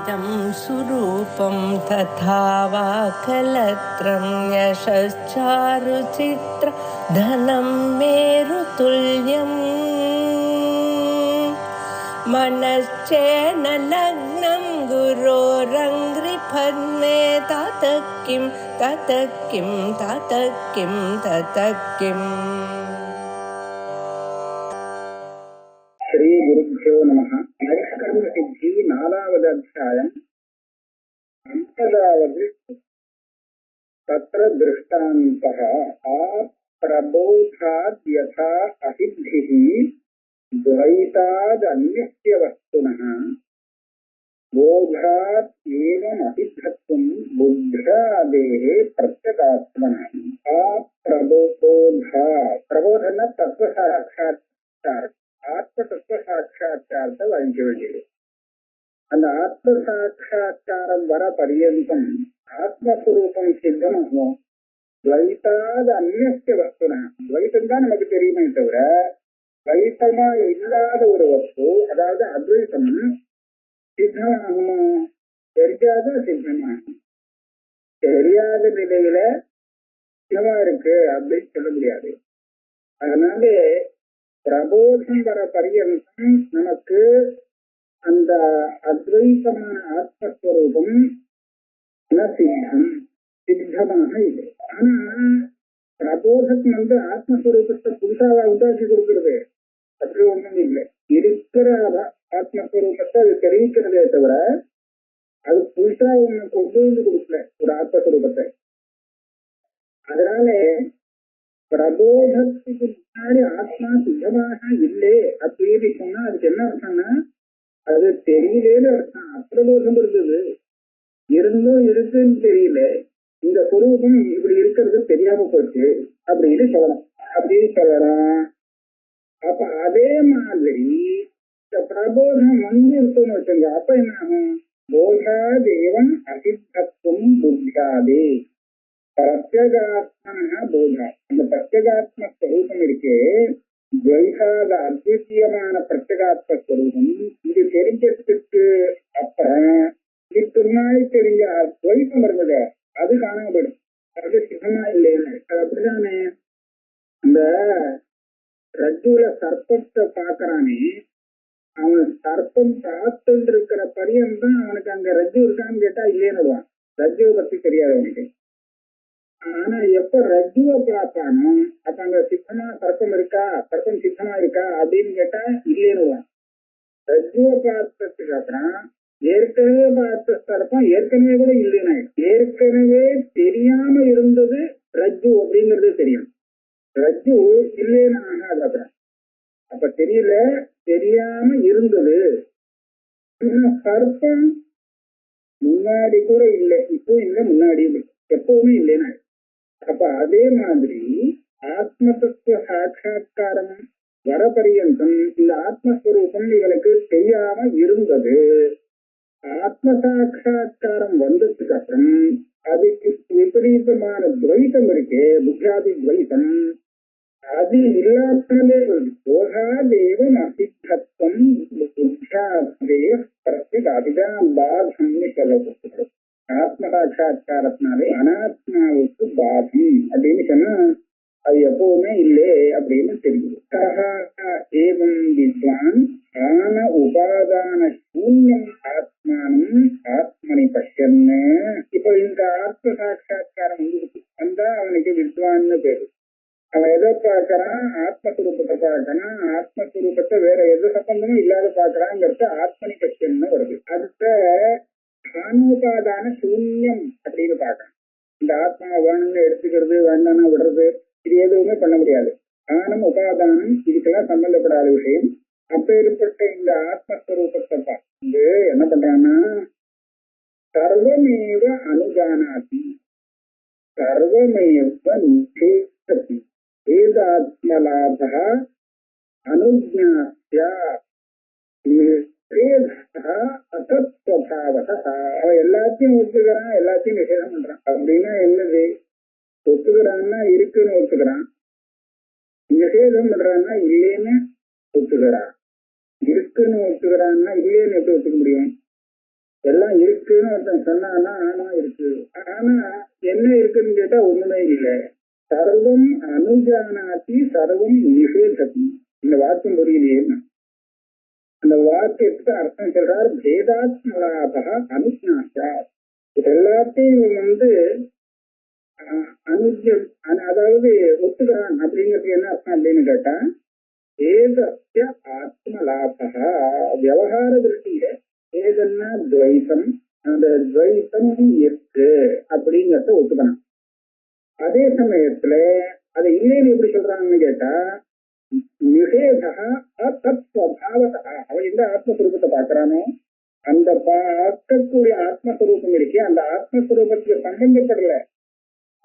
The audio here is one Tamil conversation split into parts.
इदं सुरूपं तथा वा कलत्रं यशश्चारुचित्र धनं मेरुतुल्यम् मनश्चेन लग्नं गुरोरङ्घ्रिपद्मे ततः किं ततः किं ततः किं ततः किम्. श्री गुरुभ्यो नमः. नैष्कर्म्य सिद्धि 4வது அத்தியாயம் 50வது तत्र दृष्टान्तः प्रबोधाद् यथा असिद्धिः द्वैताद् अन्यस्य वस्तुनः बोधात् एवम् असिद्धत्वं बुद्ध्यादेः प्रत्यगात्मनः. प्रबोधन तत्व साक्षात्कार ஆத்ம தத்துவ சாட்சா்காரத்தை வாங்கிக்க வேண்டியது. அந்த ஆத்ம சாட்சா்காரம் வர பரியந்தம் ஆத்மஸ்வரூபம் சித்தமாகும். துவைத்தாத அந்நிய வஸ்துனா, துவைத்தம் தான் நமக்கு தெரியுமே தவிர துவைத்தமா இல்லாத ஒரு வஸ்து, அதாவது அத்வைத்தம் சித்தமாகுமா? தெரியாத சித்தமாகும். தெரியாத நிலையில சித்தமா இருக்கு அப்படின்னு சொல்ல முடியாது. அதனால பிரபோதம் வர பரியந்தம் நமக்கு அந்த அத்வைத்தமான ஆத்மஸ்வரூபம் சித்தமாக இல்லை. ஆனா பிரபோதம் ஆத்மஸ்வரூபத்தை புதுசாக உண்டாக்கி கொடுக்கிறது அப்படி ஒண்ணும் இல்லை. இருக்கிற ஆத்மஸ்வரூபத்தை அது தெரிவிக்கிறதே தவிர அது புதுசா ஒண்ணு கொண்டு வந்து கொடுக்கல ஒரு ஆத்மஸ்வரூபத்தை. அதனால பிரபோதத்துக்கு முன்னாடி ஆத்மா சித்தமாக இல்லை அப்படின்னு சொன்னா அதுக்கு என்ன அர்த்தம்னா அது தெரியலேன்னு அர்த்தம். அப்பிரபோதம் இருந்தது, இருந்தும் இருக்குன்னு தெரியல, இந்த சொரூபம் இப்படி இருக்கிறது தெரியாம போச்சு அப்படின்னு சொல்லணும். அப்ப அதே மாதிரி இந்த பிரபோதம் இருக்குன்னு வச்சுங்க. அப்ப என்ன ஆகும்? போதாதேவன் அசித்தத்துவம் புத்தியாதே பிரத்யேகாத்மனா போதா. அந்த பிரத்யேகாத்ம ஸ்வரூபம் இருக்கே, துவைதாத அத்விதீயமான பிரத்யேகாத்ம ஸ்வரூபம், இது தெரிஞ்சதுக்கு அப்புறம் இதுக்கு முன்னாடி தெரிஞ்ச துவைத்தம் இருந்தது அது காணாம போயிடும். அது சித்தமா இல்லைன்னு. அது அப்படிதானே. அந்த ரஜுல சர்ப்பத்தை பாக்குறானே, அவன் சர்ப்பம் பார்த்துட்டு இருக்கிற பரியந்தான் அவனுக்கு அங்க ரஜ்ஜு இருக்கான்னு கேட்டா இல்லைன்னு. ரஜ்ஜுவை பத்தி தெரியாது அவனுக்கு. ஆனா எப்ப ரஜ்ஜுவை பார்ப்பானோ அப்ப அங்க சித்தமா சர்ப்பம் இருக்கா, சர்ப்பம் சித்தமா இருக்கா அப்படின்னு கேட்டா இல்லைன்னு. ரஜ்ஜுவை பார்த்ததுக்கு அப்புறம் ஏற்கனவே பார்த்த சர்ப்பம் ஏற்கனவே கூட இல்லைன்னு. ஏற்கனவே தெரியாம இருந்தது ரஜ்ஜு அப்படிங்கிறது தெரியும். ரஜ்ஜு இல்லைன்னு ஆகாது. அப்புறம் அப்ப தெரியல, தெரியாம இருந்தது. சர்ப்பம் முன்னாடி கூட இல்லை, இப்போ இல்லை, முன்னாடி எப்பவுமே இல்லைன்னா. அப்ப அதே மாதிரி ஆத்ம தத்துவ சாட்சா்காரம் வர பரியந்தம் இந்த ஆத்மஸ்வரூபம் இவனுக்கு தெரியாம இருந்தது. ஆத்ம சாட்சா்காரம் வந்ததுக்கு அப்புறம் அதுக்கு விபரீதமான துவைத்தம் இருக்கே, புத்தியாதி துவைத்தம், அது இல்லாமலே போகாதேவன் அசித்தத்துவம் புத்தியாதே பிரத்யேகம் பாதம்னு சொல்லப்பட்டது. ஆத்ம சாட்சா்காரத்தினாலே அனாத்மாவுக்கு பாதம் அப்படின்னு சொன்னா அது எப்பவுமே இல்லை அப்படின்னு தெரியுது. ஏவம் வித்வான் ஆன உபாதான சூன்யம் ஆத்மானம் ஆத்மனி பஷ்யன்னு. இப்ப இந்த ஆத்ம சாட்சா்காரம் வந்தா அவனுக்கு வித்வான்னு பேரு. அவன் எதை பார்க்கறான்? ஆத்மஸ்வரூபத்தை பார்க்கறான். ஆத்மஸ்வரூபத்தை வேற எது சம்பந்தமும் இல்லாத பார்க்கறாங்கிறது ஆத்மனி பஷ்யன்னு வருது. அடுத்த ஆனோபாதான சூன்யம் அப்படின்னு பார்க்கணும். இந்த ஆத்மா வேணும்னு எடுத்துக்கிறது, வேண்டாம்னா விடுறது, இது எதுவுமே பண்ண முடியாது. ஆனம் உபாதானம் இதுக்கெல்லாம் சம்பந்தப்படாத விஷயம். அப்பேற்பட்ட இந்த ஆத்மஸ்வரூபத்தை பார்த்து என்ன பண்றான்னா சர்வமேவ அனுஜானாதி சர்வமேவ நிஷேததி வேதாத்மலாப அனுஜ்ஞாஸ்ய அவன் எல்லாத்தையும் ஒத்துக்கிறான், எல்லாத்தையும் நிஷேதம் பண்றான். அப்படின்னா என்னது? ஒத்துக்கிறான்னா இருக்குன்னு ஒத்துக்கிறான், நிஷேதம் பண்றான்னா இல்லைன்னு ஒத்துக்கிறான். இருக்குன்னு ஒத்துக்கிறான்னா இல்லைன்னு எப்படி ஒத்துக்க முடியும்? எல்லாம் இருக்குன்னு ஒருத்தன் சொன்னான்னா ஆமா இருக்கு. ஆனா என்ன இருக்குன்னு கேட்டா ஒண்ணுமே இல்லை. சர்வம் அனுஜானாதி சர்வம் நிஷேததி. இந்த வாக்கியம் புரியலையே. அந்த வாக்கியத்துக்கு அர்த்தம் சொல்றார் பேதாத்மலாபக அனுஜாசா. எல்லாத்தையும் அனுஜம் அதாவது ஒத்துக்கிறான் அப்படிங்கிறது என்ன அர்த்தம் அப்படின்னு கேட்டா ஏதஸ்ய ஆத்மலாபக விவகார திருஷ்டியில ஏதன்னா துவைத்தம், அந்த துவைத்தம் இருக்கு அப்படிங்கிறத ஒத்துக்கணும். அதே சமயத்துல அதை இல்லைன்னு எப்படி சொல்றாங்கன்னு கேட்டா நிஷேதா அத்தத்வபாவதா. அவன் எந்த ஆத்மஸ்வரூபத்தை பார்க்கிறானோ அந்த பார்க்கக்கூடிய ஆத்மஸ்வரூபம் இருக்கே அந்த ஆத்மஸ்வரூபத்துக்கு சம்பந்தப்படல,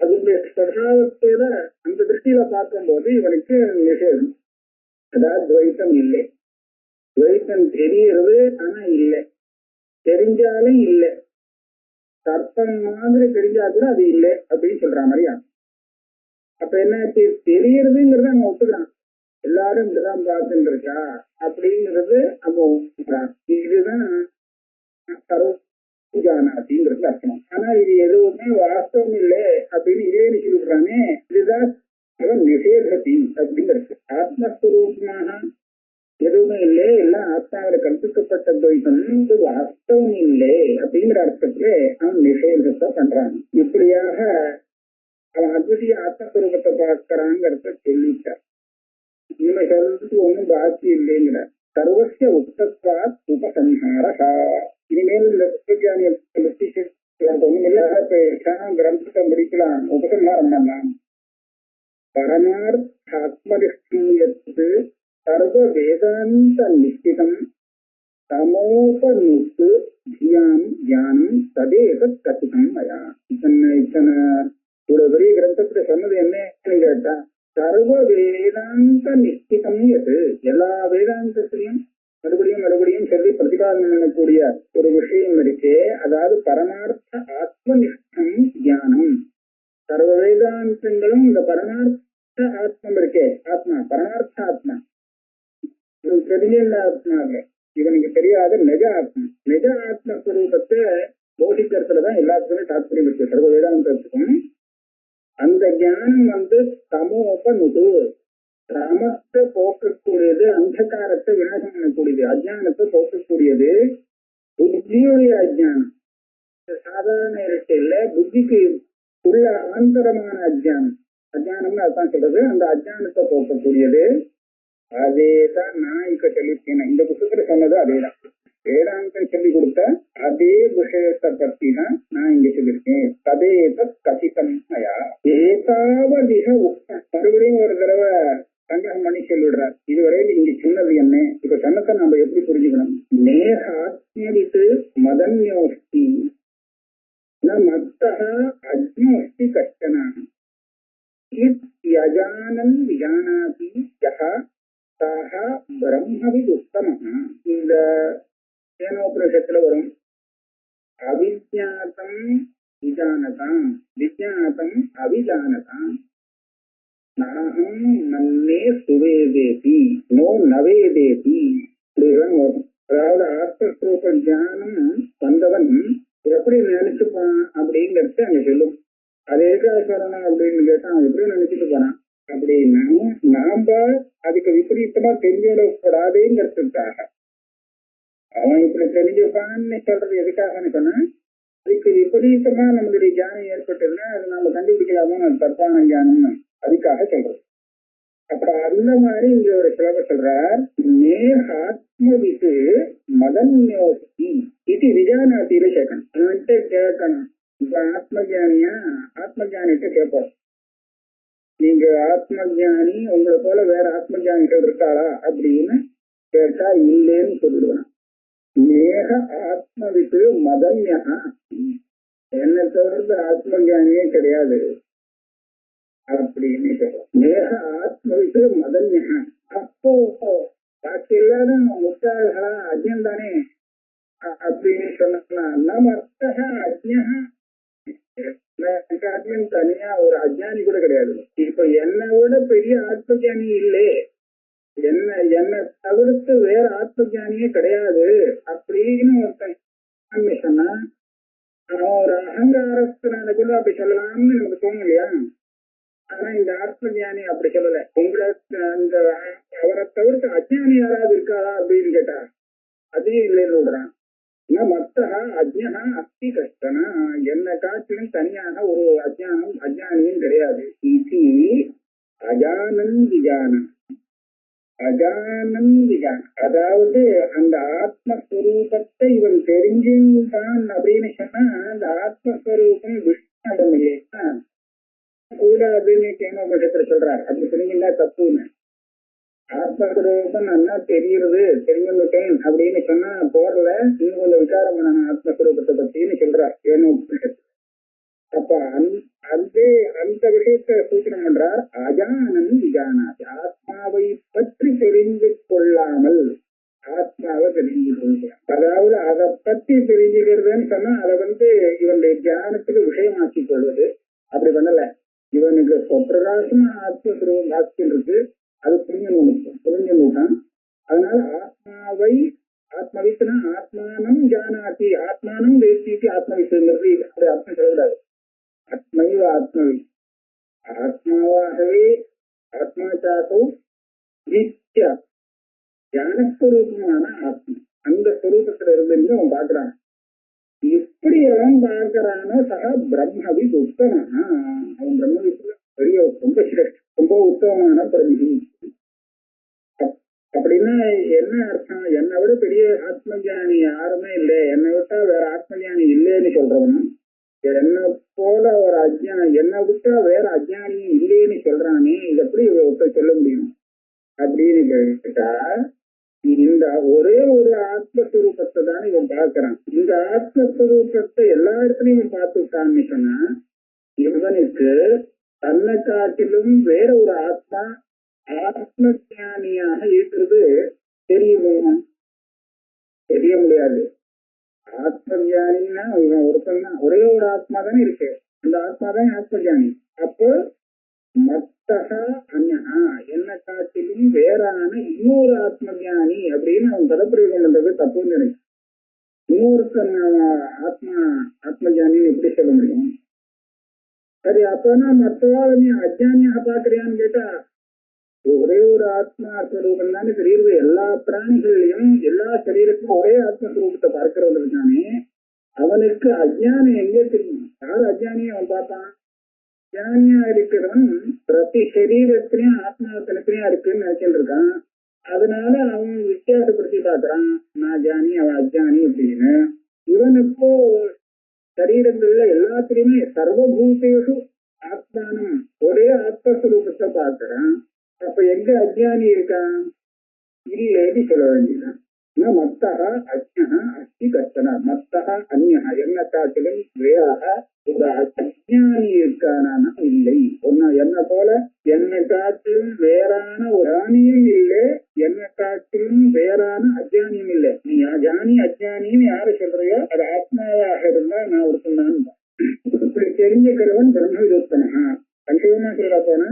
அதனுடைய சுபாவத்தோட அந்த திருஷ்டியில பார்க்கும்போது இவனுக்கு நிஷேதம், அதாவது துவைத்தம் இல்லை. துவைத்தம் தெரிகிறது ஆனா இல்லை, தெரிஞ்சாலும் இல்லை, சர்ப்பம் மாதிரி தெரிஞ்சா கூட அது இல்லை அப்படின்னு சொல்ற மாதிரியா. அப்ப என்ன தெரியறதுங்கிறத அவங்க ஒத்துக்கிறான். எல்லாரும் இப்படிதான் பார்த்துட்டு இருக்கா அப்படிங்கிறது அவங்க ஒத்துக்கிறான். இதுதான் சர்வஜானாதிங்கிறது அர்த்தம். ஆனா இது எதுவுமே வாஸ்தவம் இல்லை அப்படின்னு இதே சொல்லிடுறானே, இதுதான் நிஷேததி அப்படிங்கிறது. ஆத்மஸ்வரூபமாக எதுவுமே இல்லை, எல்லாம் ஆத்மாவில கற்பிக்கப்பட்ட துவைத்தம், இது வாஸ்தவம் இல்லை அப்படிங்கிற அர்த்தத்துல அவன் நிஷேதத்தை பண்றான். இப்படியாக அவன் அத்விதீய ஆத்மஸ்வரூபத்தை பார்க்கிறாங்கிறத சொல்லிட்டார். இவனை சொல்றதுக்கு ஒண்ணும் பாக்கி இல்லைங்கிற சர்வசிய உக்தத்வாத் உபசம்ஹாரஹா. இனிமேல் இந்த தத்துவஞானிய கிரந்தத்தை முடிக்கலாம், உபசம்ஹாரம் பண்ணலாம். பரமார்த்தாத்மனிஷ்டீயத்து சர்வ வேதாந்த நிஷ்டிதம் தமோபனுத்து தியாம் ஞானம் ததேதத் கசிதம் மயா. இத்தனை இவ்வளவு பெரிய கிரந்தத்துல சொன்னது என்னன்னு கேட்டா சர்வ வேதாந்த நிஷ்டிதம் எது, எல்லா வேதாந்தத்திலையும் மறுபடியும் சொல்லி பிரதிபாதனம் பண்ணக்கூடிய ஒரு விஷயம் இருக்கே, அதாவது பரமார்த்த ஆத்மனிஷ்டம் தியானம். சர்வ வேதாந்தங்களும் இந்த பரமார்த்த ஆத்மம் இருக்கே, ஆத்மா பரமார்த்த ஆத்மா, தெரிஞ்ச ஆத்மா இல்லை, இவனுக்கு தெரியாத நிஜ ஆத்மா. நிஜ ஆத்மஸ்வரூபத்தை போதிக்கிறதுலதான் எல்லாத்துக்குமே தாத்பரியம் இருக்கு சர்வ வேதாந்தத்துக்கும். அந்த ஞானம் தமோபனுது, தமத்தை போக்கக்கூடியது, அந்தகாரத்தை விநாசம் பண்ணக்கூடியது, அஜானத்தை போக்கக்கூடியது. புத்தியுடைய அஜானம் சாதாரண இருக்கையில புத்திக்கு உள்ள ஆந்தரமான அஜானம்னு அதான் சொல்றது. அந்த அஜானத்தை போக்கக்கூடியது. அதேதான் நான் இப்ப சொல்லியிருக்கேன், இந்த புத்தகத்துல சொன்னது அதேதான். வேதாந்தம் சொல்லி கொடுத்த அதே விஷயத்தை பத்தி தான் நான் இங்க சொல்லியிருக்கேன். ததேத கசிதம் மயா ஏதாவதிக உக்தம். மறுபடியும் ஒரு தடவை சங்கிரகம் பண்ணி சொல்லிடுறார். இதுவரையில் இங்க சொன்னது என்ன, இப்ப சொன்னதை நம்ம எப்படி புரிஞ்சுக்கணும். நேக ஆத்மவித்து மதன்யோஸ்தி மத்தः அஜ்னோஸ்தி கஷ்டன யஜானன் விஜானாதி யஹ சஹ பிரம்மவித் உத்தமः. இந்த சேனோபனிஷத்துல வரும் அவிஜாதம் விஜானதாம் விஜாதம் அவிஜானதாம் நாகம் மன்னே சுவேதேதி நோ நவேதேதி இப்படிதான் வரும். அதாவது ஆத்மஸ்வரூப ஞானம் வந்தவன் எப்படி நினைச்சுப்பான் அப்படிங்கிறது அங்க சொல்லும். அது எதுக்காக சொல்லணும் அப்படின்னு கேட்டா அவன் எப்படி நினைச்சிட்டு போனான் அப்படின்னா நாம அதுக்கு விபரீதமா தெரிஞ்சுவிடக்கூடாதுங்கிறதுக்காக அவன் இப்படி தெரிஞ்சுப்பான்னு சொல்றது எதுக்காகன்னு சொன்னா அதுக்கு விபரீதமா நம்மளுடைய ஞானம் ஏற்பட்டதுன்னா அது நம்ம கண்டுபிடிக்கலாமோ தப்பான ஞானம்னு அதுக்காக சொல்றது. அப்ப அந்த மாதிரி இங்க ஒரு சிலபஸ் சொல்றார். நேஹாத்மவித்து மதன்யோஸ்தி இது விஜானாத்தியில கேட்கணும். அவன்கிட்ட கேட்கணும், இப்ப ஆத்மஜானியா ஆத்மஜானிட்ட கேட்போம், நீங்க ஆத்மஜானி உங்களை போல வேற ஆத்மஜானிகள் இருக்காளா அப்படின்னு கேட்டா இல்லைன்னு சொல்லிடுவேன். நேக ஆத்மவித்து மதன்யா, என்னை தவிர்த்து ஆத்மஜானியே கிடையாது அப்படின்னு சொல்றோம். நேக ஆத்மவித்து மதன்யா. அப்போ பாக்கி எல்லாரும் முட்டாள்களா அஜ்ஞம் தானே அப்படின்னு சொன்னா நம்ம அர்த்தக அஜ்ஞா தனியா ஒரு அஜ்ஞானி கூட கிடையாது. இப்ப என்னை விட பெரிய ஆத்மஜானி இல்லை, என்னை தவிர்த்து வேற ஆத்மஜானியே கிடையாது அப்படின்னு ஒருத்தன் சொன்னா அவன் ஒரு அகங்காரத்தினால கூட அப்படி சொல்லலாம்னு நமக்கு தோணும் இல்லையா? ஆனா இந்த ஆத்ம ஞானி அப்படி சொல்லல. உங்களை அந்த அவரை தவிர்த்து அஜ்ஞானி யாராவது இருக்காரா அப்படின்னு கேட்டா அதையும் இல்லைன்னு விடுறான். மத்தகா அஜ்ஞா அஸ்தி கஷ்டனா, என்னை காட்டிலும் தனியாக ஒரு அஜ்ஞானியும் கிடையாது. இது அஜானன் விஜானம். அஜானன் விஜானம் அதாவது அந்த ஆத்மஸ்வரூபத்தை இவன் தெரிஞ்சுதான் அப்படின்னு சொன்னா அந்த ஆத்மஸ்வரூபம் விஷ்ணு இல்லையா கூட அப்படின்னு கேனோபட்சத்துல சொல்றாரு. அப்படி தெரிஞ்சுட்டா தப்புன்னு. ஆத்மஸ்வரூபம் நல்லா தெரியுது தெரிஞ்சுட்டேன் அப்படின்னு சொன்னா போறல இன்னும் கொஞ்சம் விசாரம் பண்ணணும் ஆத்மஸ்வரூபத்தை பத்தின்னு சொல்றார் கேனோபட்சத்துல. அப்ப அந்த விஷயத்தை சூச்சனம் பண்றார். அஜானன் விஜானாதி, ஆத்மாவை பற்றி தெரிந்து கொள்ளாமல் ஆத்மாவை தெரிஞ்சு கொள்கிறார். அதாவது அதை பத்தி தெரிஞ்சுக்கிறதுன்னு சொன்னா அதை இவனுடைய தியானத்துக்கு விஷயமாக்கி கொள்வது. அப்படி பண்ணல. இவனுக்கு சொப்பிரகாசமா ஆத்மஸ்வரூபம் பாக்கியம் இருக்கு, அது புரிஞ்சுட்டான். அதனால ஆத்மாவை ஆத்மவித்துனா ஆத்மானம் ஜானாதி, ஆத்மானம் வேசிக்கு ஆத்மவித்துங்கிறது அப்படி அர்த்தம் சொல்லக்கூடாது. ஆத்மைவ ஆத்மவி, ஆத்மாவாகவே ஆத்மாச்சாத்தோ நித்யா ஞானஸ்வரூபமான ஆத்மா, அந்த ஸ்வரூபத்துல இருந்து அவன் பார்க்கிறான். எப்படி அவன் பார்க்கிறானோ சக பிரம்மவி உத்தமனா, அவன் பிரம்மவித்துல பெரிய ரொம்ப உத்தமமான பிரம்மி. அப்படின்னா என்ன அர்த்தம்? என்னை விட பெரிய ஆத்ம ஜானி யாருமே இல்லை, என்னை விட்டா வேற ஆத்ம ஜானி இல்லைன்னு சொல்றவனும், என்னை போல ஒரு என்னை விட்டா வேற அஜ்ஞானியும் இல்லைன்னு சொல்றானே, இது எப்படி சொல்ல முடியும் அப்படின்னு கேட்டா, இந்த ஒரே ஒரு ஆத்மஸ்வரூபத்தை தானே இவன் பார்க்கிறான். இந்த ஆத்மஸ்வரூபத்தை எல்லா இடத்துலயும் இவன் பார்த்துட்டான்னு சொன்னா இவனுக்கு தன்னை காட்டிலும் வேற ஒரு ஆத்மா ஆத்ம ஞானியாக இருக்கிறது தெரியுமோ? தெரிய முடியாது. ஆத்ம ஞானின்னா இவன் ஒருத்தன் தான், ஒரே ஒரு ஆத்மா தானே இருக்கு, அந்த ஆத்மா தான் ஆத்ம ஞானி. அப்போ மத்தகா அந்நகா, என்னை காட்டிலும் வேறான இன்னொரு ஆத்ம ஞானி அப்படின்னு அவன் பதப்பிரயோகம் பண்றது தப்புன்னு நினைக்கும். இன்னொருத்தன் ஆத்ம ஞானின்னு எப்படி சொல்ல முடியும்? சரி, அப்பனா மற்றவாள் நீ அஜ்ஞானியாக பாக்குறியான்னு கேட்டா ஒரே ஒரு ஆத்மா ஸ்வரூபம் தானே தெரியுது. எல்லா பிராணிகள்லயும் எல்லா சரீரத்திலும் ஒரே ஆத்மஸ்வரூபத்தை பார்க்கிறவங்க இருக்கானே, அவனுக்கு அஜ்ஞானம் எங்கே தெரியும்? யாரு அஜ்ஞானியும் அவன் பார்ப்பான்? அஜ்ஞானியா இருக்கிறவன் பிரதி சரீரத்திலையும் ஆத்மாத்தனத்திலையும் இருக்குன்னு நினைச்சிட்டு இருக்கான். அதனால அவன் வித்தியாசப்படுத்தி பார்க்கறான், நான் ஜானி அவன் அஜ்ஞானி அப்படின்னு. இவனுக்கோ சரீரங்கள்ல எல்லாத்திலையுமே சர்வபூதேஷு ஆத்மானம் ஒரே ஆத்மஸ்வரூபத்தை பார்க்கிறான். அப்ப எங்க அஜ்ஞானி இருக்கான்? இல்லைன்னு சொல்ல வேண்டியதான். மத்தகா அஜ்ஞா அஸ்தி கஷ்டனா, மத்தகா அந்யா, என்ன காட்டிலும் வேறாக ஒரு அஜ்ஞானி இருக்கானா? இல்லை. என்ன போல என்னை காட்டிலும் வேறான ஒரு அஜானியும் இல்லை, என்னை காட்டிலும் வேறான அஜ்ஞானியும் இல்லை. நீ அஜானி அஜ்ஞானின்னு யாரு சொல்றியோ அது ஆத்மாவாக இருந்தா நான் ஒருத்தன் தான். இப்படி தெரிஞ்சுக்கிறவன் பிரம்மவிதுத்தனா. சங்கேதமா சொல்ல போனா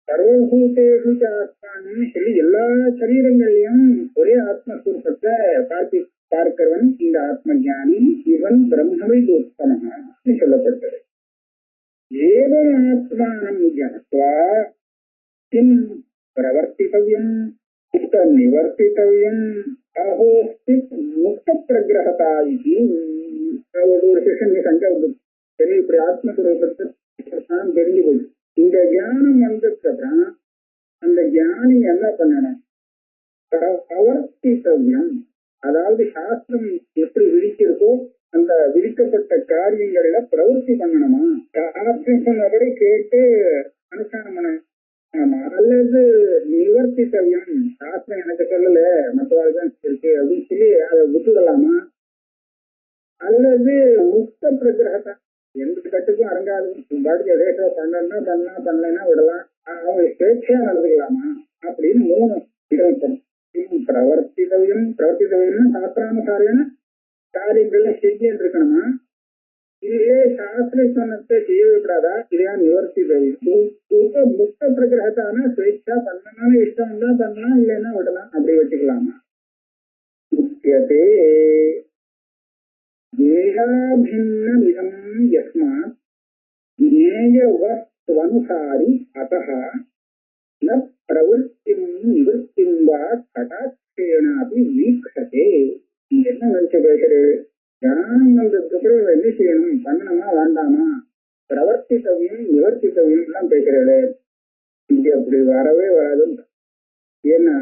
சர்வபூதேஷு ஆத்மான்னு சொல்லி எல்லா சரீரங்களையும் ஒரே ஆத்மஸ்வரூபத்தை பார்க்கிறவன் இந்த ஆத்ம ஞானி, இவன் பிரம்மவிதுத்தனா சொல்லப்பட்டது. ஏவம் ஆத்மானம் ஜனத்வா கிம் பிரவர்த்தித்தவ்யம் உத்த நிவர்த்தித்தவ்யம் அஹோஸ்தி முக்த பிரகிரகதா இது. ஒரு செஷன் சண்டை வந்து சரி, இப்படி ஆத்மஸ்வரூபத்தை தெரிஞ்சு போய் இந்த ஞானம் வந்ததுக்கு அப்புறம் அந்த ஞானி என்ன பண்ணணும்? பிரவர்த்தித்தவ்யம், அதாவது சாஸ்திரம் எப்படி விதிச்சிருக்கோ அந்த விதிக்கப்பட்ட காரியங்கள்ல பிரவர்த்தி பண்ணணுமா? சாஸ்திரம் சொன்னபடி கேட்டு அனுஷ்டானம் பண்ணணுமா? அல்லது நிவர்த்தித்தவ்யம், சாஸ்திரம் எனக்கு சொல்லல மற்றவாழ்தான் இருக்கு அப்படின்னு சொல்லி அதை விட்டுடலாமா? அல்லது முக்த பிரகிரகத்தை எந்த கட்டுக்கும் அடங்காதும் பாட்டுக்கு எதேசா பண்ணா பண்ணலைன்னா விடலாம், அவங்க ஸ்வேட்சையா நடந்துக்கலாமா அப்படின்னு 3 இடப்படும். பிரவர்த்தித்தவ்யம் சாஸ்திரானுசாரியான காரியங்கள்ல செஞ்சுட்டு இருக்கணுமா? இதே சாஸ்திர சொன்னத்தை செய்ய விடாதா? இதையா நிவர்த்தித்தவ்யம். முக்த பிரகிரகத்தான ஸ்வேட்சா பண்ணணும், இஷ்டம் இருந்தா பண்ணலாம், இல்லைன்னா விடலாம், அப்படி வச்சுக்கலாமா? முக்கியத்தே ஜேயாபின்னமிதம் யஸ்மாத் ஜேயவஸ்த்வனுசாரி அத்தஹ ந பிரவருத்திம் நிவர்த்திம் வா கடாட்சேனாபி வீக்ஷதே. நீங்க என்ன நினைச்சு பேசுறது? ஞானம் வந்ததுக்கு அப்புறம் என்ன செய்யணும், பண்ணணுமா வேண்டாமா, பிரவர்த்தித்தவையும் நிவர்த்தித்தவையும் எல்லாம் பேசுறது. இது அப்படி வரவே வராது. ஏன்னா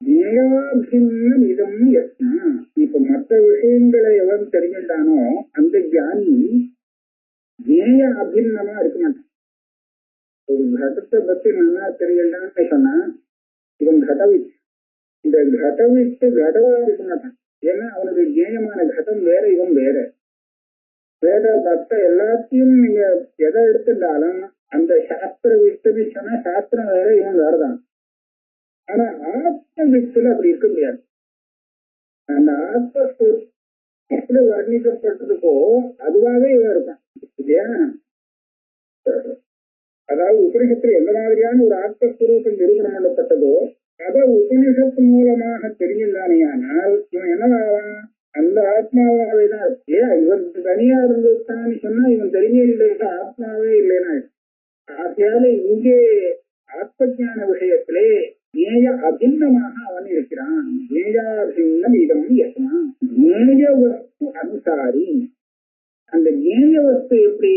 ஜேயாபின்னம் இதம் யஸ்மா, இப்ப மற்ற விஷயங்களை எவன் தெரிஞ்சுட்டானோ அந்த ஞானி ஜேய அபின்னமா இருக்க மாட்டான். ஒரு கடத்தை பத்தி நல்லா தெரிஞ்சுட்டான்னு சொன்னா இவன் கடவித், இந்த கடவிட்டு கடவா இருக்க மாட்டான். ஏன்னா அவனுக்கு ஜேயமான கடம் வேற, இவன் வேற. வேற மற்ற எல்லாத்தையும் நீங்க எதை எடுத்துட்டாலும் அந்த சாஸ்திர வித்துன்னு சொன்னா சாஸ்திரம் வேற, இவன் வேறதான். ஆனா ஆத்ம வித்துல அப்படி இருக்க முடியாது. அந்த ஆத்ம எப்படி வர்ணிக்கப்பட்டிருக்கோ அதுவாகவே இவன் இருக்கான் இல்லையா? அதாவது உபனிஷத்துல எந்த மாதிரியான ஒரு ஆத்மஸ்வரூபம் நிரூபணம் பண்ணப்பட்டதோ அதை உபனிஷத்து மூலமாக தெரிஞ்சிருந்தானேயானால் இவன் என்னவான்? அந்த ஆத்மாவாகவே தான். ஏன் இவன் தனியா இருந்துட்டான்னு சொன்னா இவன் தெரிஞ்சே இல்லைன்னா ஆத்மாவே இல்லைன்னா. ஆகையால இங்கே ஆத்ம ஞான விஷயத்திலே ஜேய அபின்னமாக அவன் இருக்கிறான். ஜேயாபின்னம் இதம் யஸ்மா ஜேய வஸ்து அனுசாரி. அந்த ஜேய வஸ்து எப்படி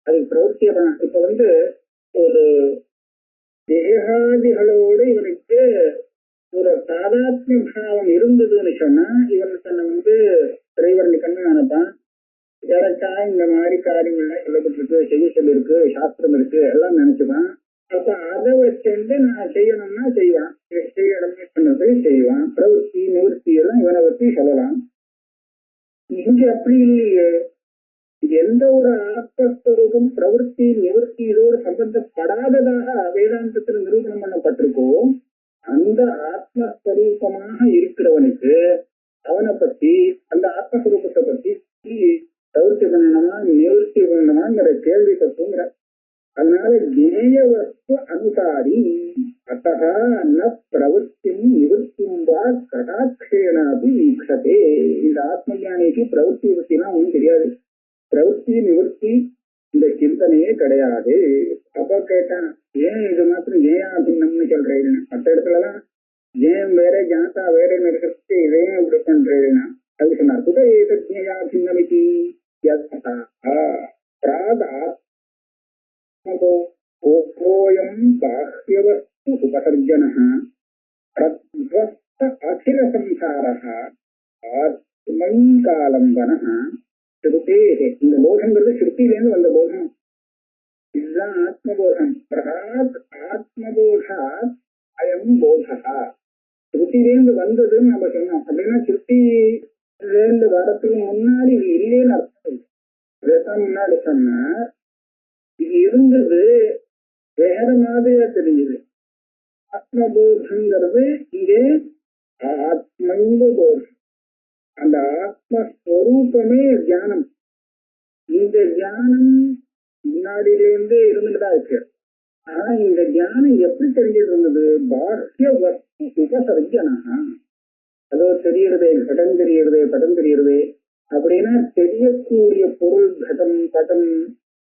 அதுக்கு பிரவர்த்தியதான். இப்ப ஒரு தேகாதிகளோடு இவனுக்கு ஒரு சாதாத்மிய பாவம் இருந்ததுன்னு சொன்னா இவன் தன்னை திரைவர்ணிக்கன்னு நினைப்பான். யாரக்கா இந்த மாதிரி காரியங்கள்லாம் சொல்லப்பட்டிருக்கு, செய்ய சொல்லிருக்கு, சாஸ்திரம் இருக்கு எல்லாம் நினைச்சுப்பான். அப்ப அதை வச்சுட்டு நான் செய்யணும்னா செய்வான், செய்யணும்னு சொன்னது செய்வான். பிரவൃத்தி நிவர்த்தி எல்லாம் இவனை பற்றி சொல்லலாம். இங்க அப்படி இல்லையே. எந்த ஒரு ஆத்மஸ்வரூபம் பிரவൃத்தி நிவர்த்தி இதோடு சம்பந்தப்படாததாக வேதாந்தத்தில் நிரூபணம் பண்ணப்பட்டிருக்கோ அந்த ஆத்மஸ்வரூபமாக இருக்கிறவனுக்கு அவனை பத்தி அந்த ஆத்மஸ்வரூபத்தை பத்தி பிரவൃத்தி பண்ணணுமா நிவர்த்தி பண்ணணுமாங்கிற கேள்வி தப்புங்கிற. அதனால ஜேய வஸ்து அனுசாரி அத்தஹ ந பிரவೃத்திம் நிவர்த்திம் வா கடாட்சேனாபி வீக்ஷதே. இந்த ஆத்ம ஞானிக்கு பிரவೃத்தி நிவர்த்தினா ஒன்றும் தெரியாது. பிரவೃத்தி நிவர்த்தி இந்த சிந்தனையே கிடையாது. அப்ப கேட்டான், ஏன் இது மாத்திரம் ஜேயாபின்னம்னு சொல்றேன்? மற்ற இடத்துல எல்லாம் ஜெயம் வேற ஜாத்தா வேறன்னு இருக்கிறதுக்கு இதையும் இப்படி பண்றேன்னா அது சொன்னார். குத ஏத ஜேயாபின்னமிதி பிராக் ஆத்மோயம் பாஹ்யவஸ்து உபசர்ஜனः பிரத்வஸ்த அகில சம்சாரः ஆத்மைகாலம்பனः ஸ்ருதே. இந்த போதங்கிறது ஸ்ருதியிலேருந்து வந்த போதம். இதுதான் ஆத்மபோதம். பிராக் ஆத்மபோதாத் அயம் போதா. ஸ்ருதியிலேருந்து வந்ததுன்னு நம்ம சொன்னோம். அப்படின்னா ஸ்ருதியிலேருந்து வரத்துக்கு முன்னாடி இது இல்லைன்னு அர்த்தம். இதைத்தான் முன்னாடி சொன்னா இது இருந்தது வேற மாதிரியா தெரிஞ்சது. ஆத்மபோதங்கிறது இங்கே ஆத்மைவ போதம். அந்த ஆத்மஸ்வரூபமே தியானம். இந்த தியானம் முன்னாடியிலேருந்தே இருந்துட்டுதான் இருக்கு. ஆனா இந்த தியானம் எப்படி தெரிஞ்சிட்டு இருந்தது? பாஹ்ய வஸ்து உபசர்ஜனா. அதோ தெரியுறதே கடம், தெரியுறதே படம், தெரியுறதே அப்படின்னா தெரியக்கூடிய பொருள் கடம் படம்.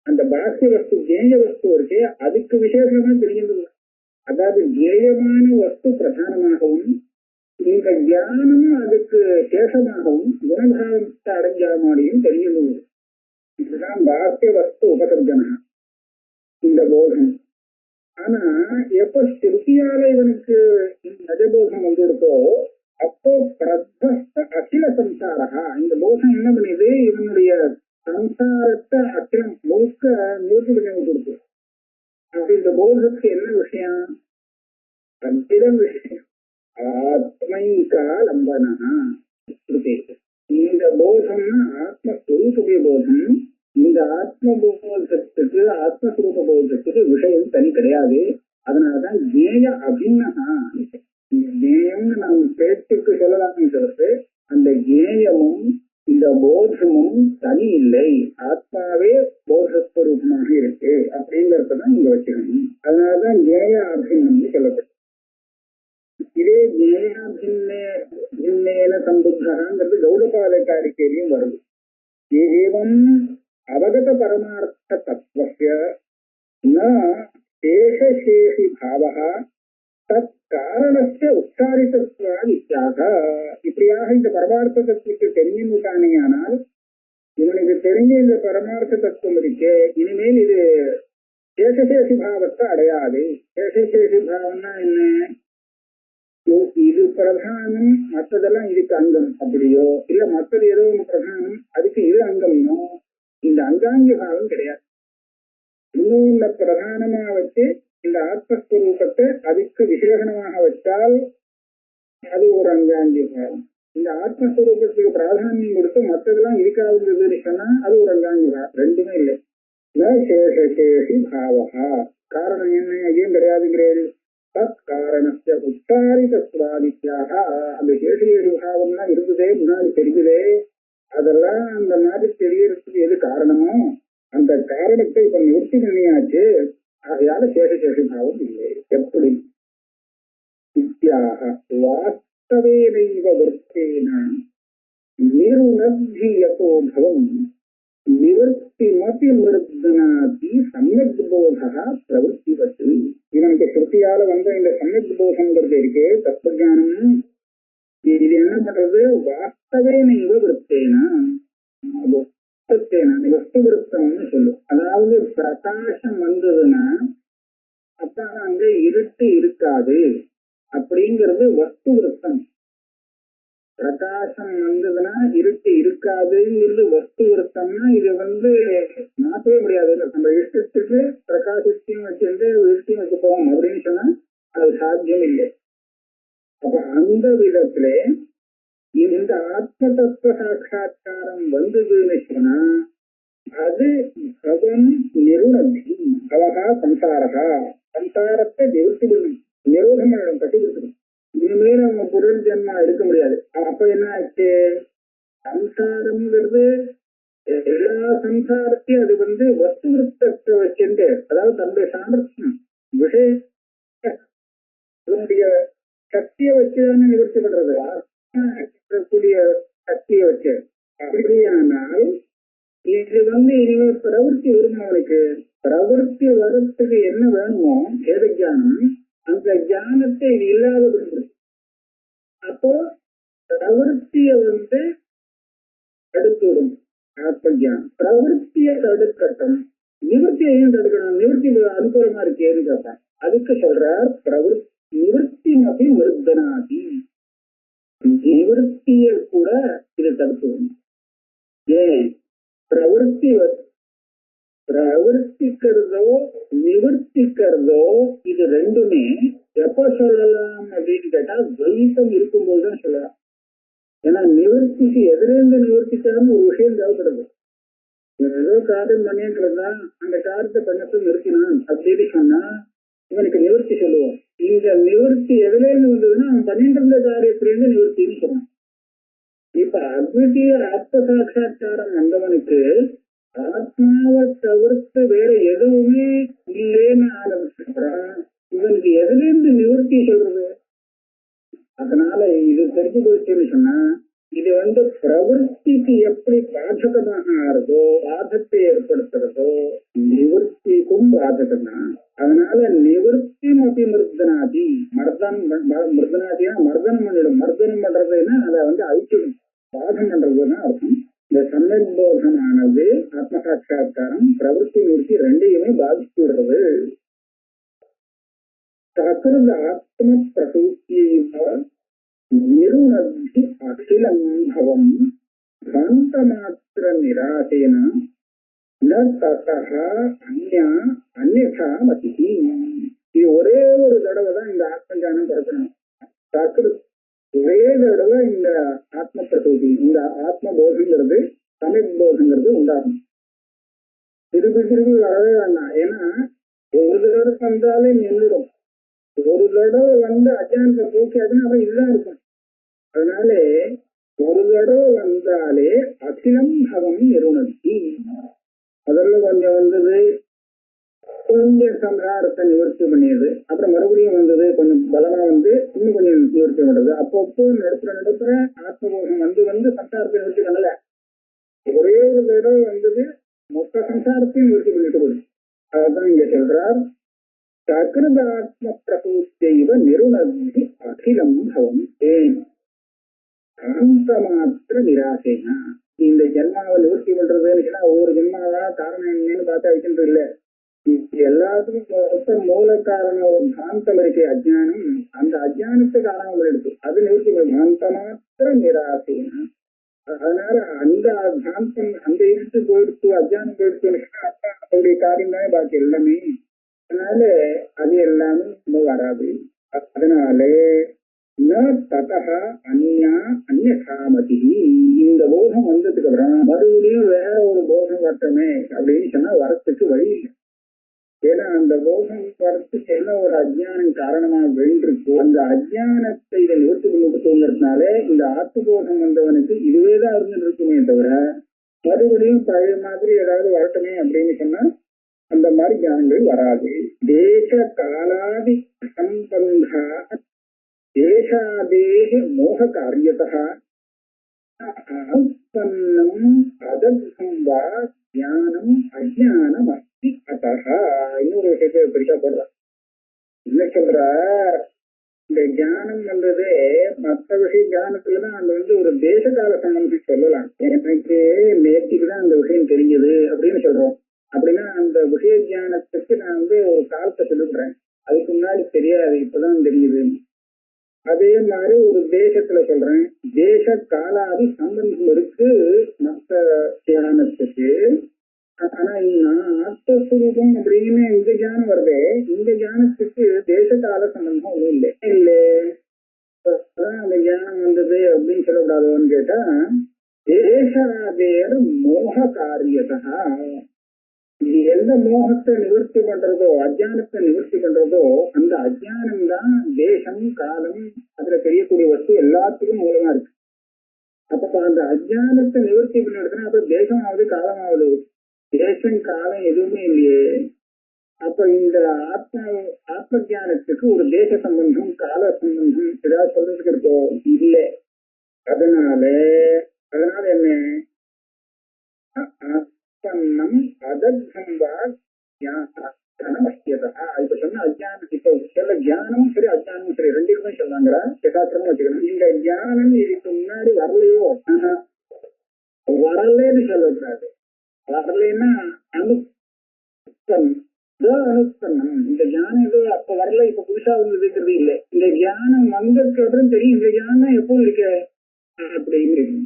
அந்த பாஹ்ய வஸ்து ஜேய வஸ்து இருக்கே அதுக்கு விசேஷமா தெரியுது. அதாவது ஜேயமான வஸ்து பிரதானமாகவும் இந்த தியானம் அதுக்கு சேஷமாகவும் குணபாவத்தை அடைஞ்ச மாதிரியும் தெரியுது. இதுதான் பாஹ்ய வஸ்து உபசர்ஜனா இந்த போதம். ஆனா எப்ப ஸ்ருதியால இவனுக்கு நஜபோதம் வந்திருக்கோ அப்போ பிரத்வஸ்த அகில சம்சாரா. இந்த போதம் என்ன பண்ணுது? இவனுடைய சம்சாரத்தை அகிலம் முழுக்க நிறுத்தி பண்ணி கொடுத்து. அப்ப இந்த போதத்துக்கு என்ன விஷயம்? அத்திடம் விஷயம் ஆத்மைகாலம்பனா. இந்த போதம்னா ஆத்மஸ்வரூப போதம். இந்த ஆத்மபோதத்துக்கு ஆத்மஸ்வரூப போதத்துக்கு விஷயம் தனி கிடையாது. அதனாலதான் ஜேய அபின்னஹா. ஜேயம்னு நாம் பேச்சுக்கு சொல்லலாமே தவிர்த்து அந்த ஜேயமும் இந்த போதமும் தனி இல்லை. ஆத்மாவே போதஸ்வரூபமாக இருக்கு அப்படிங்கறதான் இங்க வச்சுக்கணும். அதனாலதான் ஜேய அபின்னம் சொல்லப்படும். இதே ஜேயாபின்னேன சம்புத்தங்கிறது கௌடபாதகாரிக்கையிலையும் வருது. ஏவம் அவகத பரமார்த்த தத்துவஸ்ய ந சேஷசேஷி பாவः தத் காரணஸ்ய உச்சாரிதத்வாத் இத்யாக. இப்படியாக இந்த பரமார்த்த தத்துவத்தை தெரிஞ்சுட்டானே, ஆனால் இவனுக்கு தெரிஞ்ச இந்த பரமார்த்த தத்துவம் இருக்கே, இனிமேல் இது சேஷசேஷி பாவத்தை அடையாது. சேஷசேஷி பாவம்னா என்ன? இது பிரதானம், மற்றதெல்லாம் இதுக்கு அங்கம் அப்படியோ, இல்ல மற்றது ஏதோ ஒன்று பிரதானம் அதுக்கு இது அங்கம்னோ, இந்த அங்காங்கி பாவம் கிடையாது. இன்னும் இந்த பிரதானமா வச்சு இந்த ஆத்மஸ்வரூபத்தை அதுக்கு விசேஷணமாக வச்சால் அது ஒரு அங்காங்கி பாவம். இந்த ஆத்மஸ்வரூபத்துக்கு பிராதானியம் கொடுத்து மற்றதெல்லாம் இருக்காதுன்னு சொன்னா அது ஒரு அங்காங்கி பாவம். ரெண்டுமே இல்லை. சேஷசேஷி பாவகா. காரணம் என்ன? ஏன் கிடையாதுங்கிறேன்? தத் காரணஸ்ய உச்சாரிதத்வாதித்யாக. அந்த சேஷசேஷி பாவம்லாம் இருக்குதே, முன்னாடி தெரியுதே, அதெல்லாம் அந்த மாதிரி தெரியறதுக்கு எது காரணமோ அந்த காரணத்தை இப்ப நிவர்த்தி பண்ணியாச்சு. ஆகையால சேஷசேஷி பாவம் இல்லை. எப்படி? இத்தியாக வாஸ்தவேனைவ விருத்தேன நிருநத்தியதோ பவம் நிவர்த்திமபி மிருத்தனாதி சம்யக் போதா பிரவருத்திவத்து. இவனுக்கு ஸ்ருதியால வந்த இந்த சம்யக் போதங்கிறது இருக்கே, தத்துவஞானம், இது என்ன பண்றது? வாஸ்தவேனைவ விருத்தேன, வஸ்து விருத்தம்னு சொல்லும். அதாவது பிரகாசம் வந்ததுன்னா அப்ப அங்க இருட்டு இருக்காது அப்படிங்கிறது வஸ்து விருத்தம். பிரகாசம் வந்ததுன்னா இருட்டு இருக்காதுங்கிறது வஸ்து விருத்தம்னா இது மாற்றவே முடியாது. நம்ம இஷ்டத்துக்கு பிரகாசத்தையும் வச்சுட்டு இருட்டையும் வச்சுப்போம் அப்படின்னு சொன்னா அது சாத்தியம் இல்லை. அப்ப அந்த விதத்துல இந்த ஆத்ம தத்துவ சாட்சா்காரம் வந்ததுன்னு சொன்னா அது பவம் நிருணத்தி அவகா சம்சாரகா. சம்சாரத்தை நிறுத்தி விடணும், நிரோதம் பண்ணணும், கட்டி கொடுக்கணும். இனிமேல் நம்ம பொருள் ஜென்மா எடுக்க முடியாது. அப்ப என்ன ஆச்சு? சம்சாரம்ங்கிறது எல்லா சம்சாரத்தையும் அது வஸ்து விருத்தத்தை வச்சுட்டு, அதாவது தன்னுடைய சாமர்த்தியம் விஷய அதனுடைய சக்தியை வச்சுதானே நிவர்த்தி பண்றது. கூடிய சக்தியை வச்சு. அப்படியானால் இது இனிமேல் பிரவருத்தி வரும். அவனுக்கு பிரவருத்தி வரத்துக்கு என்ன வேணுமோ ஏத ஜானம், அந்த ஜானத்தை இது இல்லாத விடுறது. அப்போ பிரவருத்திய தடுத்து விடும் ஆத்ம ஜானம். பிரவருத்தியை தடுக்கட்டும், நிவர்த்தியையும் தடுக்கணும். நிவர்த்தி அனுகூலமா இருக்கேன்னு கேட்பான். அதுக்கு சொல்றார் நிவர்த்தி மதி மிருத்தனாதி. நிவர்த்திய கூட இதை தடுத்து விடும். ஏன்? பிரவர்த்திக்கிறதோ நிவர்த்திக்கிறதோ இது ரெண்டுமே எப்ப சொல்லலாம் அப்படின்னு கேட்டா துவைத்தம் இருக்கும்போதுதான் சொல்லலாம். ஏன்னா நிவர்த்திக்கு எதிரிருந்து நிவர்த்திக்கான்னு ஒரு விஷயம் தேவைப்படுது. ஏதோ காரியம் பண்ணிட்டு இருந்தா அந்த காரியத்தை பண்ணத்தை நிறுத்தினான் அப்படின்னு சொன்னா இவனுக்கு நிவர்த்தி சொல்லுவோம். இந்த நிவர்த்தி எதிலேருந்து வந்ததுன்னா அவன் பண்ணிட்டு இருந்த காரியத்திலிருந்து நிவர்த்தின்னு சொன்னான். இப்ப அத்விதீய ஆத்ம சாட்சா்காரம் வந்தவனுக்கு ஆத்மாவை தவிர்த்து வேற எதுவுமே இல்லைன்னு ஆரம்பிச்சுக்கிறான். இவனுக்கு எதுலேருந்து நிவர்த்தி சொல்றது? அதனால இது தெரிஞ்சு போச்சுன்னு சொன்னா இது பிரவருத்திக்கு எப்படி பாதகமாக ஆறுதோ, பாதத்தை ஏற்படுத்துறதோ நிவர்த்திக்கும் பாதகம் தான். அதனால நிவர்த்தி மதி மிருத்தனாதி. மிருத்தனாதியா மர்தனம் பண்ணிடும். மர்தனம் பண்றதுன்னா அதை அழிச்சிடும், பாதம் பண்றதுன்னா அர்த்தம். இந்த சமயக் போதமானது ஆத்ம சாட்சா்காரம் பிரவருத்தி நிவர்த்தி ரெண்டையுமே பாதிச்சு விடுறது. சகிருத ஆத்ம பிரசூத்தியைவ நிருணத்தி அகிலம் பவம் சாந்த மாத்திர நிராசேன ந ததஹ அன்யதா மதிஹி. இது ஒரே ஒரு தடவை தான் இந்த ஆத்மஞானம் பிறக்கணும். ஒரே தடவை இந்த ஆத்ம பிரசூதி, இந்த ஆத்ம போதங்கிறது சமயக் போதங்கிறது உண்டாகும். திருப்பி திருப்பி வரவே வேண்டாம். ஏன்னா ஒரு தடவை வந்தாலே நின்றுடும். ஒரு தடவை அஜானத்தை போக்கியாதுன்னா அப்புறம் இதுதான் இருக்கும். அதனால ஒரு தடவை வந்தாலே அகிலம் பவம் நிருணத்தி. அதில் கொஞ்சம் கொஞ்சம் சம்ஹாரத்தை நிவர்த்தி பண்ணியது, அப்புறம் மறுபடியும் வந்தது, கொஞ்சம் பலமா வந்து இன்னும் கொஞ்சம் நிவர்த்தி பண்றது. அப்பப்போ நடுப்புற ஆத்மபோதம் வந்து சம்சாரத்தை நிவர்த்தி பண்ணல. ஒரே ஒரு தடவை வந்தது மொத்த சம்சாரத்தையும் நிவர்த்தி பண்ணிட்டு போகுது. அதான் இங்க சொல்றார், சகிருதாத்ம பிரபூத்தைவ நிருணத்தி அகிலம் பவம் தேன் அனந்த மாத்திர நிராசேனா. இந்த ஜென்மாவை நிவர்த்தி பண்றதுன்னா ஒவ்வொரு ஜென்மாவா காரணம் என்னன்னு பார்த்தா வைக்கின்றது இல்லை. எல்லாத்துக்கும் மூல காரணம் ஒரு பாந்தம் இருக்கு, அஜ்ஞானம். அந்த அஜ்ஞானத்தை காரணம் எடுத்து அது நிவர்த்தி பாந்த மாத்திர நிராசேனா. அதனால அந்த பாந்தம் அந்த இருட்டு போயிடுத்து, அஜ்ஞானம் போயிடுச்சுன்னா அதோடைய காரியம் தானே பாக்கி எல்லாமே. அதனால அது எல்லாமே இன்னும் வராது. அதனால அந்நியாமதி இந்த போகம் வந்ததுக்கு அப்புறம் மறுபடியும் வேற ஒரு போகம் வரட்டமே அப்படின்னு சொன்னா வரத்துக்கு வழி இல்லை. ஏன்னா அந்த போகம் வரத்துக்கு என்ன ஒரு அஜ்ஞானம் காரணமா வேண்டிருக்கு. அந்த அஜ்ஞானத்தை இதை நிவர்த்தி கொண்டுனால இந்த ஆத்துபோகம் வந்தவனுக்கு இதுவேதான் இருந்துட்டு இருக்குமே தவிர மறுபடியும் பழைய மாதிரி ஏதாவது வரட்டுமே அப்படின்னு சொன்னா அந்த மாதிரி ஞானங்கள் வராது. தேச காலாதி சம்பந்தா தேசாதேக மோக காரியதா உற்பன்னம் அதர்சம் வா ஞானம் அஜ்ஞானம் அஸ்தி அத்தஹா. இன்னொரு விஷயத்தை பெருசா போடுறான். என்ன சொல்ற, இந்த ஞானம் வந்ததே மற்ற விஷய ஞானத்துலதான் அந்த ஒரு தேச கால சம்பந்தம் சொல்லலாம். எனக்கு நேற்றுக்குதான் அந்த விஷயம் தெரிஞ்சது அப்படின்னு சொல்றோம். அப்படின்னா அந்த விஷய ஞானத்துக்கு நான் ஒரு காலத்தை சொல்லிடுறேன், அதுக்கு முன்னாடி தெரியாது, இப்பதான் தெரியுது. அதே மாதிரி ஒரு தேசத்துல சொல்றேன், தேச காலாதி சம்பந்தம் இருக்கு மற்ற ஞானத்துக்கு. ஆனா ஆத்மஸ்வரூபம் அப்படின்னு இந்த ஞானம் வருதே, இந்த ஞானத்துக்கு தேச கால சம்பந்தம் ஒன்றும் இல்லை. அந்த ஞானம் வந்தது அப்படின்னு சொல்லக்கூடாதுன்னு கேட்டா, தேசாதேர் மோக காரியதா. இது எந்த மோகத்தை நிவர்த்தி பண்றதோ, அஜ்ஞானத்தை நிவர்த்தி பண்றதோ, அந்த அஜ்ஞானம் தான் தேசம் காலம் அதுல தெரியக்கூடிய வஸ்து எல்லாத்துக்கும் மூலமா இருக்கு. அப்ப அந்த அஜ்ஞானத்தை நிவர்த்தி பண்ணிடுதுன்னா அப்ப தேசமாவது காலமாவது, தேசம் காலம் எதுவுமே இல்லையே. அப்ப இந்த ஆத்ம ஜானத்துக்கு ஒரு தேச சம்பந்தம் கால சம்பந்தம் ஏதாவது சொல்றதுக்கு இருக்கோ? இல்லை. அதனால என்ன, இப்ப சொன்ன அஜ்ஞானம், இப்ப சில ஜானமும் சரி அஜ்ஞானமும் சரி ரெண்டுக்குமே சொன்னாங்களா யதார்த்தமா வச்சுக்கணும். இந்த ஜானம் இதுக்கு முன்னாடி வரலையோ, வரலன்னு சொல்லக்கூடாது. வரலைன்னா அனுப்பன்னம். இந்த ஞானம் ஏதோ அப்ப வரல இப்ப புதுசா வந்ததுங்கிறது இல்லை. இந்த ஞானம் வந்ததுக்கு அப்புறம் தெரியும் இந்த ஞானம் எப்போ இருக்கு அப்படின்னு இருக்கு.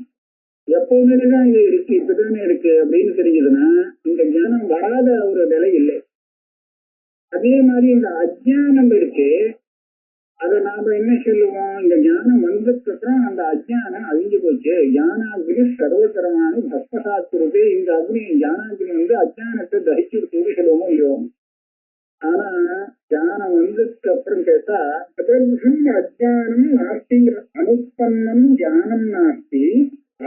எப்பவுமே தான் இது இருக்கு, இப்பதானே இருக்கு அப்படின்னு தெரிஞ்சதுன்னா இந்த ஞானம் வராத ஒரு நிலை இல்லை. அதே மாதிரி இந்த அஜ்ஞானம் இருக்கு, அதை நாம என்ன சொல்லுவோம், இந்த ஞானம் வந்ததுக்கு அப்புறம் அந்த அஜ்ஞானம் அழிஞ்சு போச்சு. ஞானாகிரி சர்வதரமான பஸ்மசாத்திரதே. இந்த அக்னி ஞானாகினி அஜ்ஞானத்தை தரிச்சுடுத்து சொல்லுவோமோ இல்லையோ. ஆனா ஞானம் வந்ததுக்கு அப்புறம் கேட்டா அதர்ஷம் அஜ்ஞானம் நாஸ்திங்கிற, அனுப்பன்னம் ஞானம் நாஸ்தி,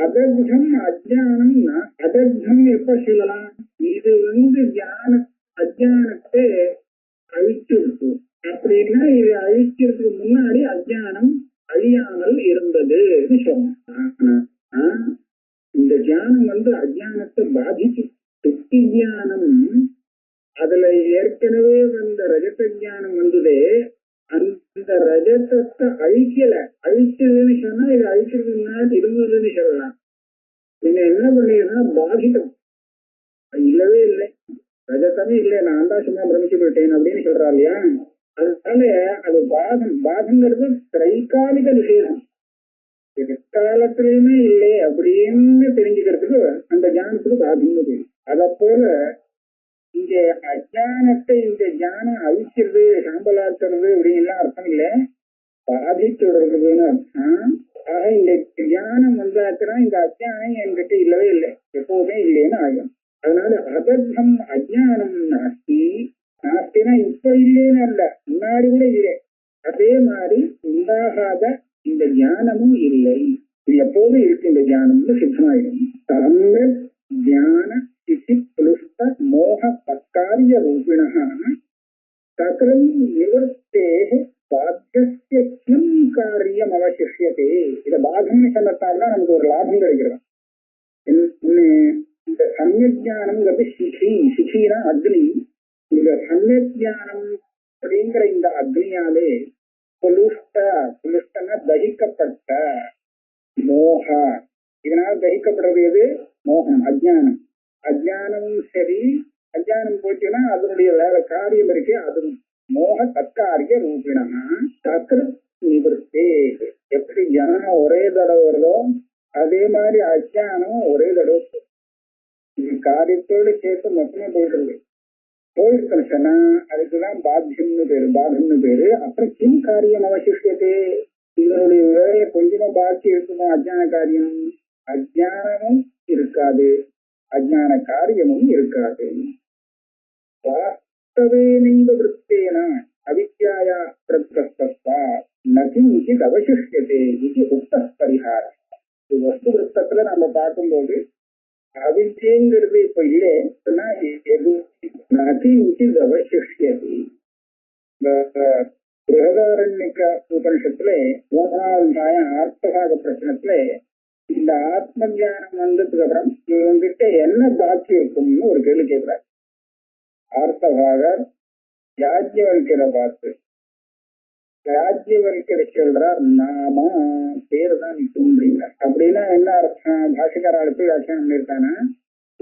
அதர்ஷம் அஜ்ஞானம். அதர்ஷம் எப்ப சொல்லலாம், இது ஞான அஜ்ஞானத்தை அழிச்சிருக்கு அப்படின்னா இது அழிக்கிறதுக்கு முன்னாடி அஜ்ஞானம் அழியாமல் இருந்ததுன்னு சொன்னான். இந்த ஞானம் அஜ்ஞானத்தை பாதிச்சு சுத்தி ஞானம் அதுல ஏற்கனவே வந்த ரஜத ஞானம் வந்ததே, அந்த ரஜதத்தை அழிக்கல. அழிச்சதுன்னு சொன்னா இது அழிக்கிறதுக்கு முன்னாடி இருந்ததுன்னு சொல்லலாம். நீங்க என்ன பண்ணீங்கன்னா பாதிதம் இல்லவே இல்லை, ரஜத்தமே இல்லை, நான் தான் சும்மா பிரமிச்சு போயிட்டேன் அப்படின்னு சொல்றா இல்லையா. அதனால அது பாதங்கிறது திரைகாலிக நிஷேதம், எக்காலத்திலயுமே இல்லை அப்படின்னு தெரிஞ்சுக்கிறதுக்கு அந்த ஞானத்துக்கு பாதிங்க போயிடும். அத போல இங்க அஜானத்தை இந்த ஞானம் அழிக்கிறது சாம்பலாக்குறது அப்படின்னு அர்த்தம் இல்லை, பாதிச்சு விடுறதுன்னு அர்த்தம். ஆக இந்த ஞானம் வந்தாச்சுன்னா இந்த அஜானம் என்கிட்ட இல்லவே இல்லை, எப்போதுமே இல்லைன்னு ஆகும். அதனால அதர்த்தம் அஜானம் நாஸ்தி. நாஸ்தினா இப்ப இல்லைன்னு அல்ல, முன்னாடி கூட இல்லை. அதே மாதிரி உண்டாகாத இந்த ஞானமும் இல்லை, இது எப்போதும் இருக்கு. இந்த ஞானம்னு சித்தமாயிடும். தன்ன ஞான इति क्लुष्ट मोह तत्कार्य रूपिणः सकलं निवृत्तेः बाध्यस्य किं कार्यम् அவசிஷ்யதே. இத பாதம்னு சொன்னதால நமக்கு ஒரு லாபம் கிடைக்கிறது. இந்த சமயஜானம்ங்கிறது சிகினா அக்னி. இந்த சமயஜானம் அப்படிங்கிற இந்த அக்னியாலே புலுஷ்டன தகிக்கப்பட்ட மோக, இதனால தகிக்கப்படுறது எது? மோகம், அஜ்ஞானம். அஜ்ஞானமும் சரி, அஜ்ஞானம் போச்சுன்னா அதனுடைய வேற காரியம் இருக்கே அதுவும். மோக தற்காரிய ரூபிணா சக்கர நிவர்த்தே. எப்படி ஞானம் ஒரே தடவை வருதோ அதே மாதிரி அஜ்ஞானம் ஒரே தடவை இது காரியத்தோடு சேர்த்து மொத்தமா போயிடுறது. போயிடுச்சுன்னு சொன்னா அதுக்குதான் பாத்தியம்னு பேரு. அப்புறம் கிம் காரியம் அவசிஷ்யத்தே. இதனுடைய வேலையை கொஞ்சமா பாக்கி இருக்குமோ அஜ்ஞான காரியம்? அஜ்ஞானமும் இருக்காது, அஜ்ஞான காரியமும் இருக்காது. வாஸ்தவே நீங்க விருத்தேன அவித்யாயா பிரத்யஸ்தா நகிஞ்சித் அவசிஷ்யத்தே இது உக்த பரிகாரம். வஸ்து விருத்தத்துல நம்ம பார்க்கும்போது அவித்யங்கிறது இப்ப இல்லை சொன்னா நகிஞ்சித் அவசிஷ்யத்தை. பிரகதாரண்யக உபனிஷத்துல 3வது அத்தியாயம் ஆர்த்தபாக பிரச்சனத்துல இந்த ஆத்ம ஞானம் வந்ததுக்கு அப்புறம் இவங்கிட்ட என்ன பாக்கி இருக்கும்னு ஒரு கேள்வி கேட்கிறார் ஆர்த்தபாகர். யாஜ்ஞவல்கிற பார்த்து யாஜ்ஞவல்கிற சொல்றார், நாமா பேரு தான் நிற்கும் அப்படிங்கிறார். அப்படின்னா என்ன அர்த்தம்? பாஷகாராளுக்கு வியாக்கியானம் பண்ணியிருக்கானா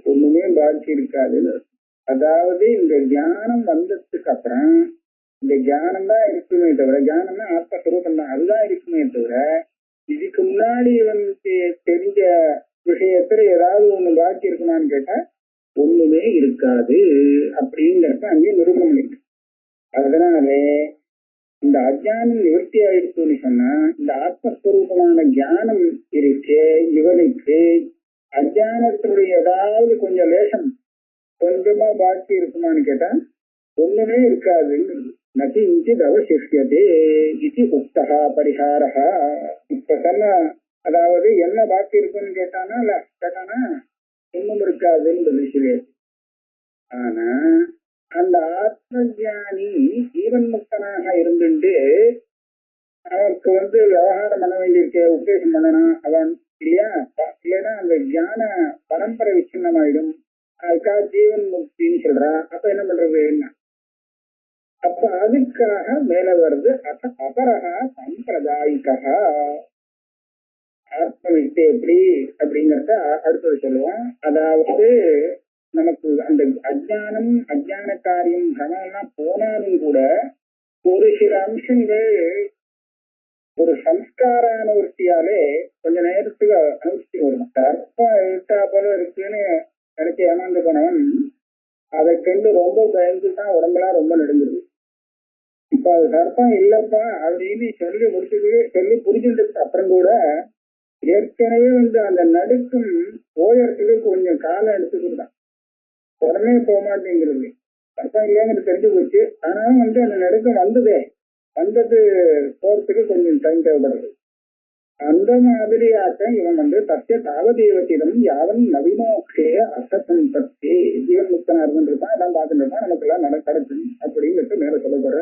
ஒண்ணுமே பாக்கி இருக்காதுன்னு. அதாவது இந்த ஞானம் வந்ததுக்கு அப்புறம் இந்த ஞானம் தான் இருக்குமே தவிர, ஞானம்னா ஆத்மஸ்வரூபம் தான், அதுதான் இருக்குமே தவிர இதுக்கு முன்னாடி வந்து தெரிஞ்ச விஷயத்துல ஏதாவது ஒண்ணு பாக்கி இருக்குமான்னு கேட்டா ஒண்ணுமே இருக்காது அப்படிங்கிறத அங்கே நிரூபணம் இருக்கு. அதனாலே இந்த அஜ்ஞானம் நிவர்த்தி ஆயிடுச்சுன்னு சொன்னா இந்த ஆத்மஸ்வரூபமான ஞானம் இருக்கே, இவனுக்கு அஜ்ஞானத்தினுடைய ஏதாவது கொஞ்சம் லேசம் கொஞ்சமா பாக்கி இருக்குமான்னு கேட்டா ஒண்ணுமே இருக்காதுன்னு. நகிஞ்சித் அவசிஷ்யதே இது உக்தஹ பரிகாரஹ. இப்ப சொன்ன அதாவது என்ன பாக்கி இருக்குன்னு கேட்டானா ஒண்ணும் இருக்காதுன்னு பதில் சொல்லியாச்சு. ஆனா அந்த ஆத்ம ஞானி ஜீவன் முக்தனாக இருந்துட்டு அவருக்கு வந்து விவகாரம் பண்ண வேண்டியிருக்க, உபதேசம் பண்ணணும் அவன் இல்லையா? இல்லைன்னா அந்த ஞான பரம்பரை விச்சின்னமாயிடும். அதுக்காக ஜீவன் முக்தின்னு சொல்றான். அப்ப என்ன பண்றது? அப்ப அதுக்காக மேல வருது அபரகா சம்பிரதாயிகா. ஆத்ம வித்தை எப்படி அப்படிங்கறத அடுத்தது சொல்லுவோம். அதாவது நமக்கு அந்த அஜ்ஞானம் அஜ்ஞான காரியம் பிரமெல்லாம் போனாலும் கூட ஒரு சில அம்சங்கள் ஒரு சம்ஸ்காரானுவர்த்தியாலே கொஞ்ச நேரத்துக்கு அனுஷ்டி வரும். தர்ப்பம் இருக்கா போல இருக்குன்னு நினைச்சு ஏமாந்து போனவன் அதை கண்டு ரொம்ப பயந்துதான் உடம்பெல்லாம் ரொம்ப நடுங்குது. இப்ப அது தர்ப்பம் இல்லப்பா அப்படின்னு சொல்லி புரிஞ்சுட்டு அப்புறம் கூட ஏற்கனவே வந்து அந்த நடுக்கும் ஓயறதுக்கு கொஞ்சம் காலம் எடுத்துக்கிட்டான். உடனே போக மாட்டேங்கிறது. தர்ப்பம் இல்லைன்னு தெரிஞ்சு போச்சு. ஆனாலும் வந்து அந்த நடுக்கம் வந்தது போறதுக்கு கொஞ்சம் டைம் தேவைப்படுறது. அந்த மாதிரியாக்க இவன் வந்து தத்திய தாவதேவத்திடம் யாவன் நவீனோக்கே அசசம்பத்தே ஜீவன் முக்தனா இருந்துருப்பான், எல்லாம் பார்த்துட்டு இருப்பான், நமக்கு எல்லாம் நடக்கும் அப்படிங்கிறது மேல சொல்லப்படுற.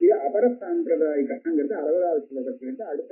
இது அபர சாம்பிரதாயிகங்கிறது 60வது ஸ்லோகத்திலிருந்து அடுத்த